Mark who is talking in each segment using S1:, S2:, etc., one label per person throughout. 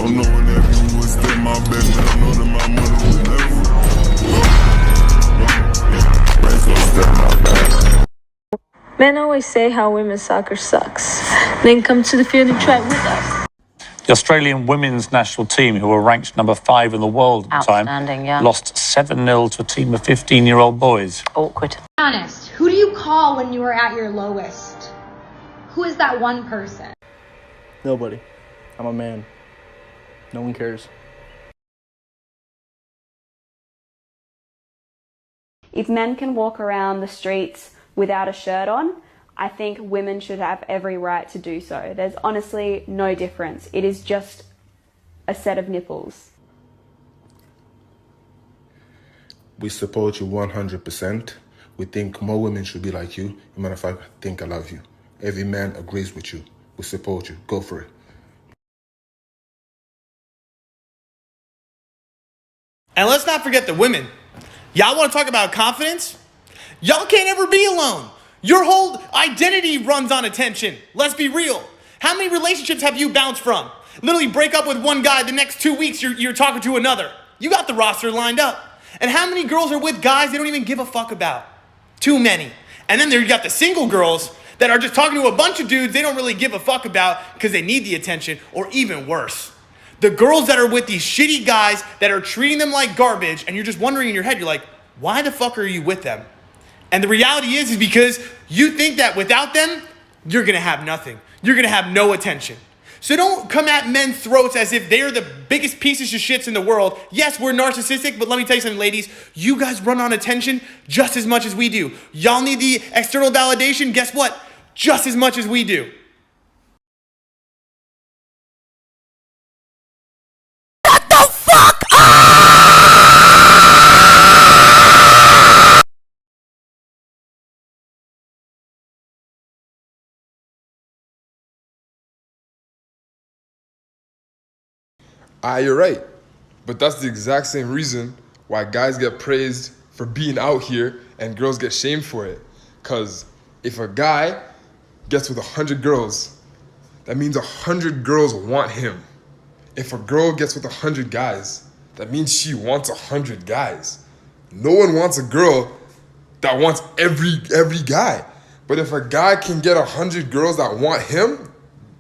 S1: don't know if you would stay my baby, I know that my mother would never. Raise gon' step my back.
S2: Men always say how women's soccer sucks. Then come to the field and try it with us.
S3: The Australian women's national team, who were ranked number 5 in the world at the time, lost 7-0 to a team of 15-year-old boys.
S4: Awkward.
S5: Be honest, who do you call when you are at your lowest? Who is that one person?
S6: Nobody. I'm a man. No one cares.
S7: If men can walk around the streets without a shirt on, I think women should have every right to do so. There's honestly no difference. It is just a set of nipples.
S8: We support you 100%. We think more women should be like you. As a matter of fact, I think I love you. Every man agrees with you. We support you. Go for it.
S9: And let's not forget the women. Y'all want to talk about confidence? Y'all can't ever be alone. Your whole identity runs on attention. Let's be real. How many relationships have you bounced from? Literally break up with one guy, the next 2 weeks you're talking to another. You got the roster lined up. And how many girls are with guys they don't even give a fuck about? Too many. And then there you got the single girls that are just talking to a bunch of dudes they don't really give a fuck about because they need the attention, or even worse. The girls that are with these shitty guys that are treating them like garbage, and you're just wondering in your head, you're like, why the fuck are you with them? And the reality is because you think that without them, you're going to have nothing. You're going to have no attention. So don't come at men's throats as if they're the biggest pieces of shits in the world. Yes, we're narcissistic, but let me tell you something, ladies. You guys run on attention just as much as we do. Y'all need the external validation. Guess what? Just as much as we do.
S10: You're right. But that's the exact same reason why guys get praised for being out here and girls get shamed for it. Because if a guy gets with 100 girls, that means 100 girls want him. If a girl gets with 100 guys, that means she wants 100 guys. No one wants a girl that wants every guy. But if a guy can get 100 girls that want him,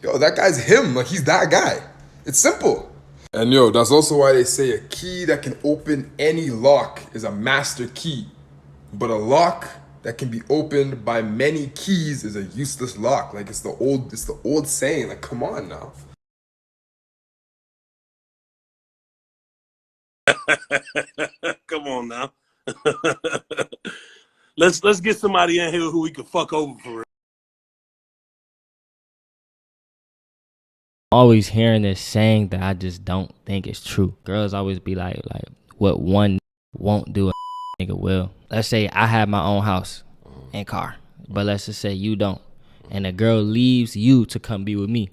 S10: yo, that guy's him. Like, he's that guy. It's simple. And yo, that's also why they say a key that can open any lock is a master key. But a lock that can be opened by many keys is a useless lock. Like, it's the old saying. Like, come on now.
S11: Come on now. let's get somebody in here who we can fuck over for real.
S12: Always hearing this saying that I just don't think it's true. Girls always be like what one won't do, a nigga will. Let's say I have my own house and car, but let's just say you don't, and a girl leaves you to come be with me,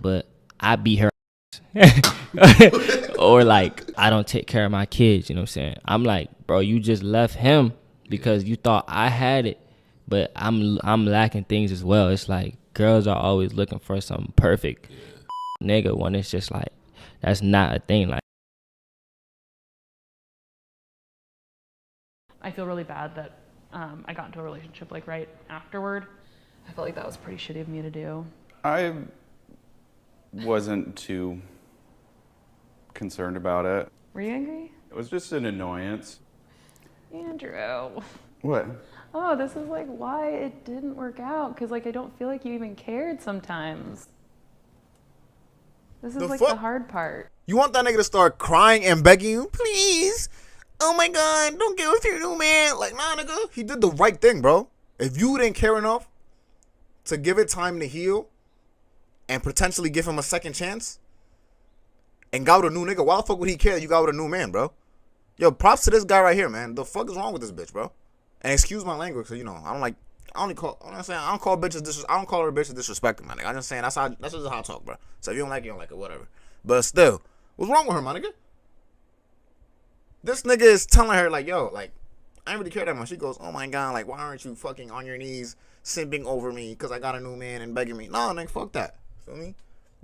S12: but I beat her or like I don't take care of my kids, you know what I'm saying? I'm like, bro, you just left him because you thought I had it, but I'm lacking things as well. It's like girls are always looking for something perfect nigga when it's just like that's not a thing. Like,
S13: I feel really bad that I got into a relationship like right afterward. I felt like that was pretty shitty of me to do.
S14: I wasn't too concerned about it.
S13: Were you angry?
S14: It was just an annoyance.
S13: Andrew.
S14: What?
S13: Oh, this is like why it didn't work out, because like I don't feel like you even cared sometimes. This is like the hard part.
S15: You want that nigga to start crying and begging you, please? Oh my God, don't get with your new man. Like, nah, nigga, he did the right thing, bro. If you didn't care enough to give it time to heal and potentially give him a second chance and got with a new nigga, why the fuck would he care that you got with a new man, bro? Yo, props to this guy right here, man. The fuck is wrong with this bitch, bro? And excuse my language, cause you know I don't call her a bitch to disrespect my nigga. I'm just saying that's just how I talk, bro. So if you don't like it, you don't like it, whatever. But still, what's wrong with her, my nigga? This nigga is telling her like, yo, like, I ain't really care that much. She goes, oh my God, like, why aren't you fucking on your knees simping over me because I got a new man and begging me? No, nigga, fuck that. Feel me?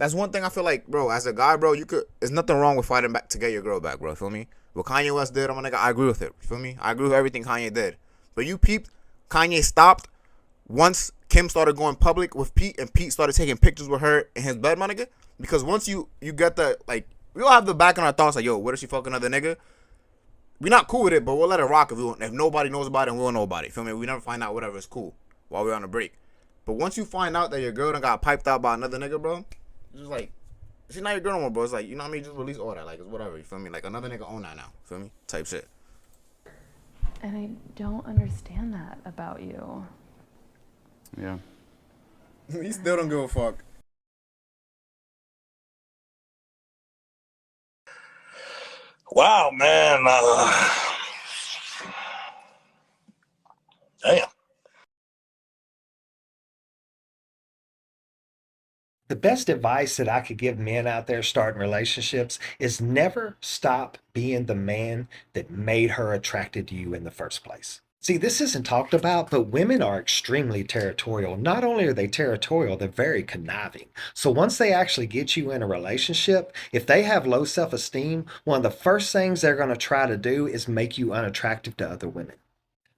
S15: That's one thing I feel like, bro, as a guy, bro, there's nothing wrong with fighting back to get your girl back, bro. Feel me? What Kanye West did, I'm a nigga, I agree with it. Feel me? I agree with everything Kanye did. But you peeped, Kanye stopped once Kim started going public with Pete and Pete started taking pictures with her in his bed, my nigga. Because once you get the, like, we all have the back in our thoughts, like, yo, what if she fucking another nigga? We not cool with it, but we'll let it rock if nobody knows about it and we'll know about it. Feel me? We never find out whatever, it's cool while we're on a break. But once you find out that your girl done got piped out by another nigga, bro, it's just like, she's not your girl no more, bro. It's like, you know what I mean? Just release all that. Like, it's whatever. You feel me? Like, another nigga own that now. Feel me? Type shit.
S13: And I don't understand that about you.
S14: Yeah.
S15: He still don't give a fuck.
S11: Wow, man. Damn.
S4: The best advice that I could give men out there starting relationships is never stop being the man that made her attracted to you in the first place. See, this isn't talked about, but women are extremely territorial. Not only are they territorial, they're very conniving. So once they actually get you in a relationship, if they have low self-esteem, one of the first things they're going to try to do is make you unattractive to other women.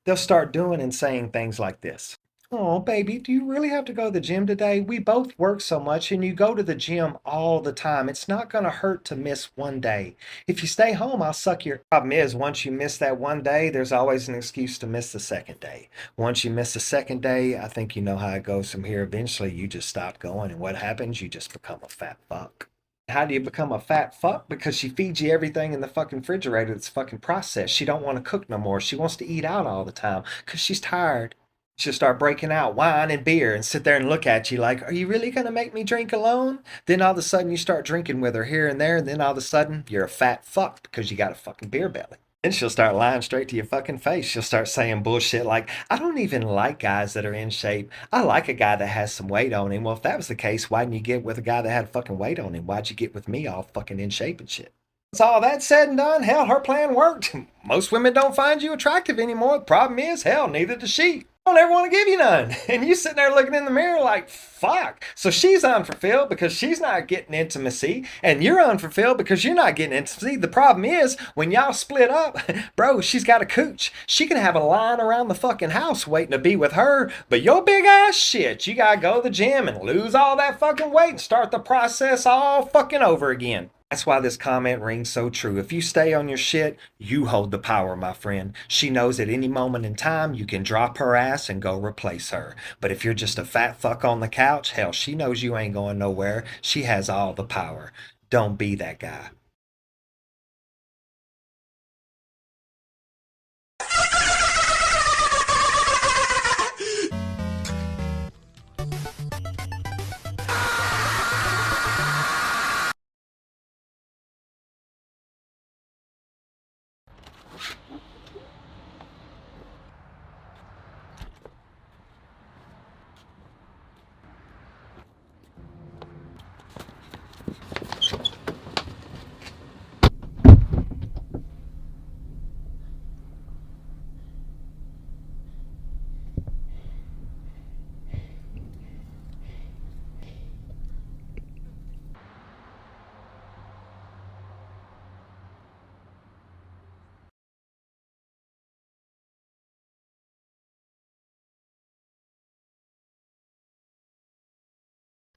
S4: They'll start doing and saying things like this. Oh, baby, do you really have to go to the gym today? We both work so much and you go to the gym all the time. It's not going to hurt to miss one day. If you stay home, I'll suck your... Problem is, once you miss that one day, there's always an excuse to miss the second day. Once you miss the second day, I think you know how it goes from here. Eventually, you just stop going. And what happens? You just become a fat fuck. How do you become a fat fuck? Because she feeds you everything in the fucking refrigerator that's fucking processed. She don't want to cook no more. She wants to eat out all the time because she's tired. She'll start breaking out wine and beer and sit there and look at you like, are you really going to make me drink alone? Then all of a sudden you start drinking with her here and there. And then all of a sudden you're a fat fuck because you got a fucking beer belly. Then she'll start lying straight to your fucking face. She'll start saying bullshit like, I don't even like guys that are in shape. I like a guy that has some weight on him. Well, if that was the case, why didn't you get with a guy that had fucking weight on him? Why'd you get with me all fucking in shape and shit? Once all that said and done, hell, her plan worked. Most women don't find you attractive anymore. The problem is, hell, neither does she. Don't ever want to give you none. And you sitting there looking in the mirror like, fuck. So she's unfulfilled because she's not getting intimacy. And you're unfulfilled because you're not getting intimacy. The problem is, when y'all split up, bro, she's got a cooch. She can have a line around the fucking house waiting to be with her. But your big ass shit, you gotta go to the gym and lose all that fucking weight and start the process all fucking over again. That's why this comment rings so true. If you stay on your shit, you hold the power, my friend. She knows at any moment in time you can drop her ass and go replace her. But if you're just a fat fuck on the couch, hell, she knows you ain't going nowhere. She has all the power. Don't be that guy.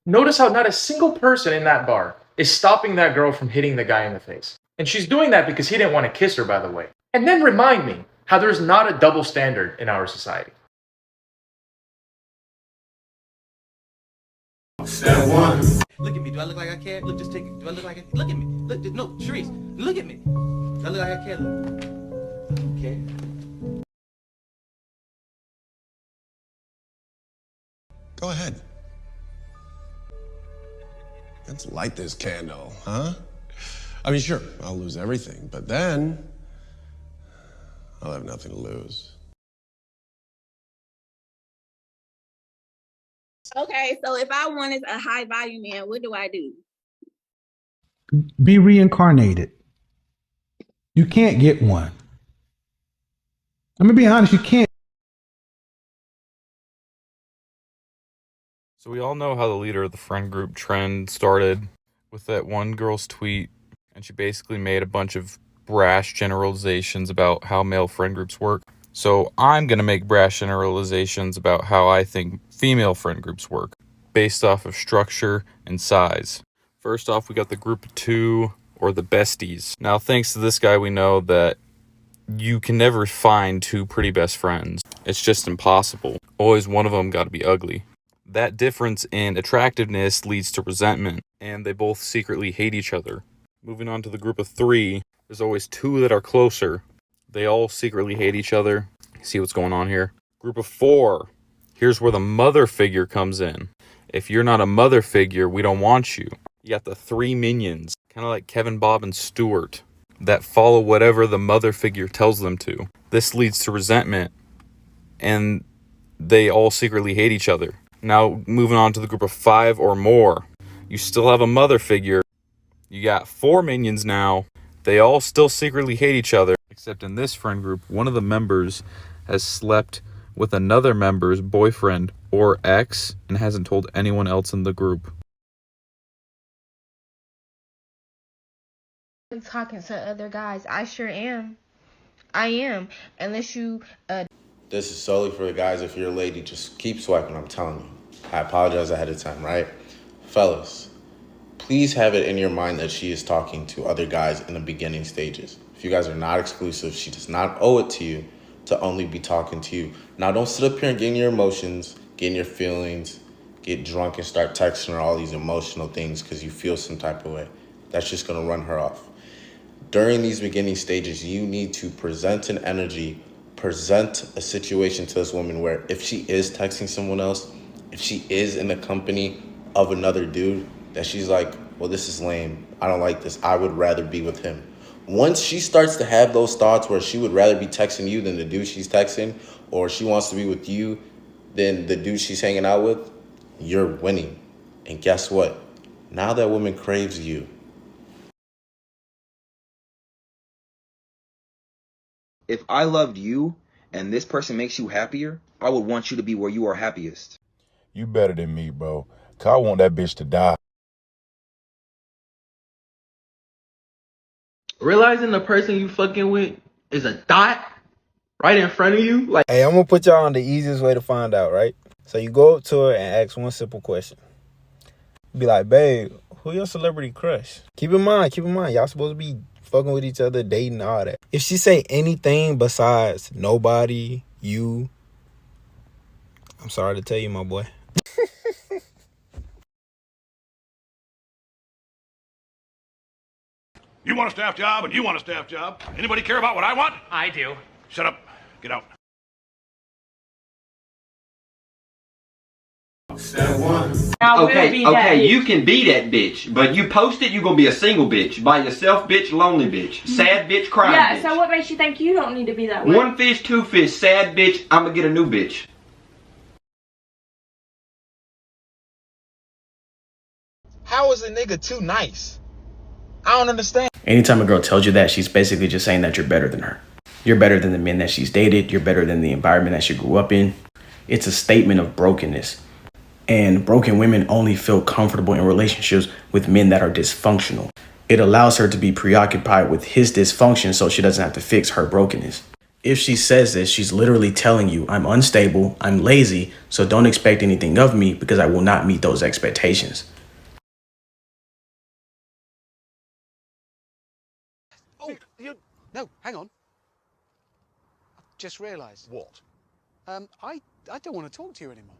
S16: Notice how not a single person in that bar is stopping that girl from hitting the guy in the face. And she's doing that because he didn't want to kiss her, by the way. And then remind me how there's not a double standard in our society.
S17: Step one. Look at me. Do I look like I care? Look, just take it. Do I look like I... Look at me. Look, no, Sharice, look at me. Do I look like I care? Look. I don't care.
S18: Go ahead. Let's light this candle, huh? I mean, sure, I'll lose everything, but then I'll have nothing to lose.
S19: Okay, so if I wanted a high volume man, what do I do?
S20: Be reincarnated. You can't get one. I'm gonna be honest, you can't.
S14: So we all know how the leader of the friend group trend started with that one girl's tweet, and she basically made a bunch of brash generalizations about how male friend groups work. So I'm going to make brash generalizations about how I think female friend groups work, based off of structure and size. First off, we got the group of two, or the besties. Now, thanks to this guy, we know that you can never find two pretty best friends. It's just impossible. Always one of them got to be ugly. That difference in attractiveness leads to resentment, and they both secretly hate each other. Moving on to the group of three, there's always two that are closer. They all secretly hate each other. See what's going on here? Group of four, here's where the mother figure comes in. If you're not a mother figure, we don't want you. You got the three minions, kind of like Kevin, Bob, and Stuart, that follow whatever the mother figure tells them to. This leads to resentment, and they all secretly hate each other. Now, moving on to the group of five or more, you still have a mother figure. You got four minions now. They all still secretly hate each other, except in this friend group, one of the members has slept with another member's boyfriend or ex and hasn't told anyone else in the group.
S21: Talking to other guys. I sure am. I am. Unless you
S22: This is solely for the guys. If you're a lady, just keep swiping, I'm telling you. I apologize ahead of time, right? Fellas, please have it in your mind that she is talking to other guys in the beginning stages. If you guys are not exclusive, she does not owe it to you to only be talking to you. Now, don't sit up here and get in your emotions, get in your feelings, get drunk and start texting her all these emotional things because you feel some type of way. That's just going to run her off. During these beginning stages, you need to present an energy, present a situation to this woman where if she is texting someone else, if she is in the company of another dude, that she's like, well, this is lame. I don't like this. I would rather be with him. Once she starts to have those thoughts where she would rather be texting you than the dude she's texting, or she wants to be with you than the dude she's hanging out with, you're winning. And guess what? Now that woman craves you.
S23: If I loved you and this person makes you happier, I would want you to be where you are happiest.
S20: You better than me, bro. Cause I want that bitch to die.
S6: Realizing the person you fucking with is a dot right in front of you, like,
S24: Hey, I'm gonna put y'all on the easiest way to find out, right? So you go up to her and ask one simple question. Be like, babe, who your celebrity crush? Keep in mind, y'all supposed to be fucking with each other, dating, all that. If she say anything besides nobody, you, I'm sorry to tell you, my boy.
S25: You want a staff job and you want a staff job. Anybody care about what I want?
S26: I do.
S25: Shut up. Get out.
S26: Step one.
S23: Okay, you can be that bitch, but you post it, you gonna be a single bitch. By yourself, bitch, lonely bitch. Sad bitch, crying bitch.
S7: So what makes you think you don't need to be that way?
S23: One fish, two fish, sad bitch, I'ma get a new bitch.
S27: How is a nigga too nice? I don't understand.
S28: Anytime a girl tells you that, she's basically just saying that you're better than her. You're better than the men that she's dated. You're better than the environment that she grew up in. It's a statement of brokenness. And broken women only feel comfortable in relationships with men that are dysfunctional. It allows her to be preoccupied with his dysfunction so she doesn't have to fix her brokenness. If she says this, she's literally telling you, I'm unstable, I'm lazy, so don't expect anything of me because I will not meet those expectations.
S29: No, hang on. I've just realised.
S25: What?
S29: I don't want to talk to you anymore.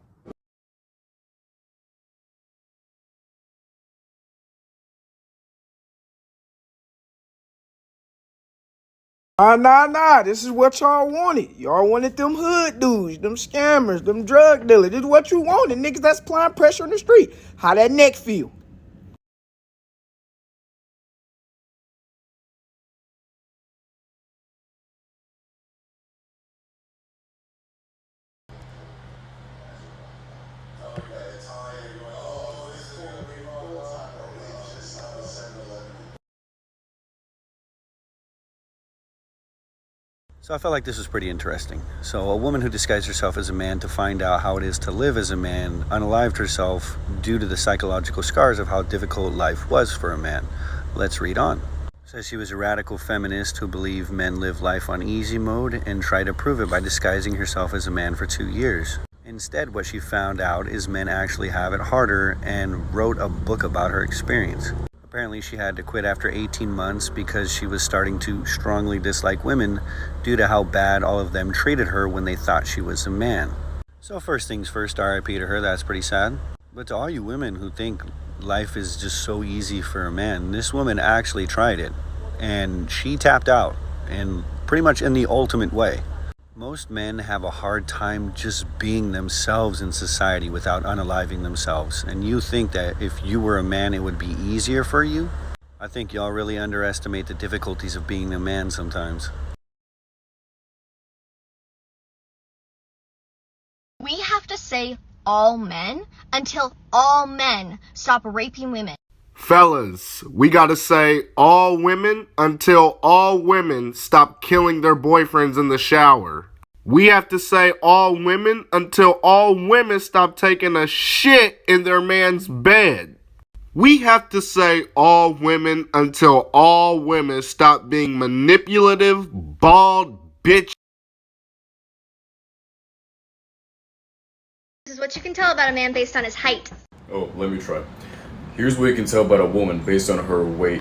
S30: Nah. This is what y'all wanted. Y'all wanted them hood dudes, them scammers, them drug dealers. This is what you wanted, niggas that's applying pressure in the street. How that neck feel?
S1: So I felt like this was pretty interesting. So a woman who disguised herself as a man to find out how it is to live as a man unalived herself due to the psychological scars of how difficult life was for a man. Let's read on. Says she was a radical feminist who believed men live life on easy mode and tried to prove it by disguising herself as a man for 2 years. Instead, what she found out is men actually have it harder, and wrote a book about her experience. Apparently, she had to quit after 18 months because she was starting to strongly dislike women due to how bad all of them treated her when they thought she was a man. So first things first, RIP to her, that's pretty sad. But to all you women who think life is just so easy for a man, this woman actually tried it, and she tapped out, and pretty much in the ultimate way. Most men have a hard time just being themselves in society without unaliving themselves. And you think that if you were a man, it would be easier for you? I think y'all really underestimate the difficulties of being a man sometimes.
S2: We have to say all men until all men stop raping women.
S3: Fellas, we gotta say all women until all women stop killing their boyfriends in the shower. We have to say all women until all women stop taking a shit in their man's bed. We have to say all women until all women stop being manipulative, bald bitch.
S2: This is what you can tell about a man based on his height.
S5: Oh, let me try. Here's what you can tell about a woman based on her weight.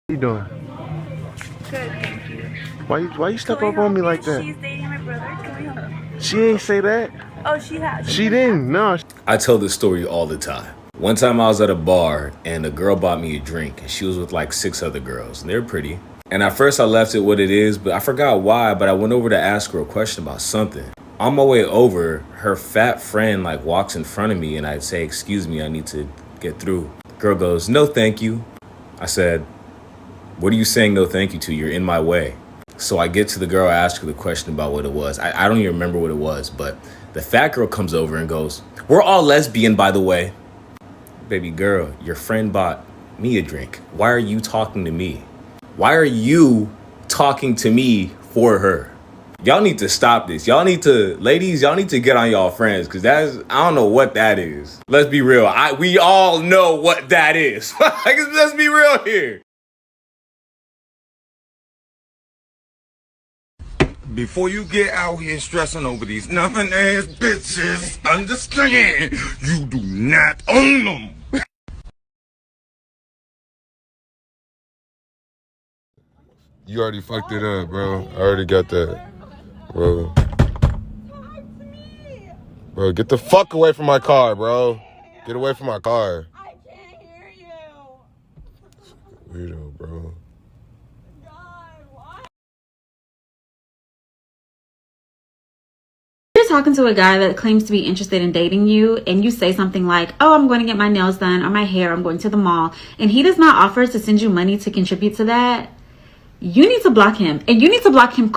S8: What you doing?
S9: Good, thank you.
S8: Why you step up on me like that?
S9: She's dating my brother. Can we help?
S8: She ain't say that.
S9: Oh, she has.
S8: She didn't. No.
S10: I tell this story all the time. One time I was at a bar and a girl bought me a drink and she was with like 6 other girls and they're pretty. And at first I left it what it is, but I forgot why, but I went over to ask her a question about something. On my way over, her fat friend like walks in front of me and I say, "Excuse me, I need to get through." Girl goes, "No, thank you." I said, "What are you saying no thank you to? You're in my way." So I get to the girl, I ask her the question about what it was. I don't even remember what it was, but the fat girl comes over and goes, "We're all lesbian, by the way." Baby girl, your friend bought me a drink. Why are you talking to me? Why are you talking to me for her? Y'all need to stop this. Ladies, y'all need to get on y'all friends, because I don't know what that is. Let's be real. We all know what that is. Let's be real here.
S12: Before you get out here stressing over these nothing ass bitches, understand you do not own them.
S13: You already fucked it up, bro. I already got that. Bro. Bro, get the fuck away from my car, bro. Get away from my car. I can't hear you. Weirdo, bro.
S26: You're talking to a guy that claims to be interested in dating you, and you say something like, "Oh, I'm going to get my nails done or my hair, I'm going to the mall," and he does not offer to send you money to contribute to that. You need to block him, and you need to block him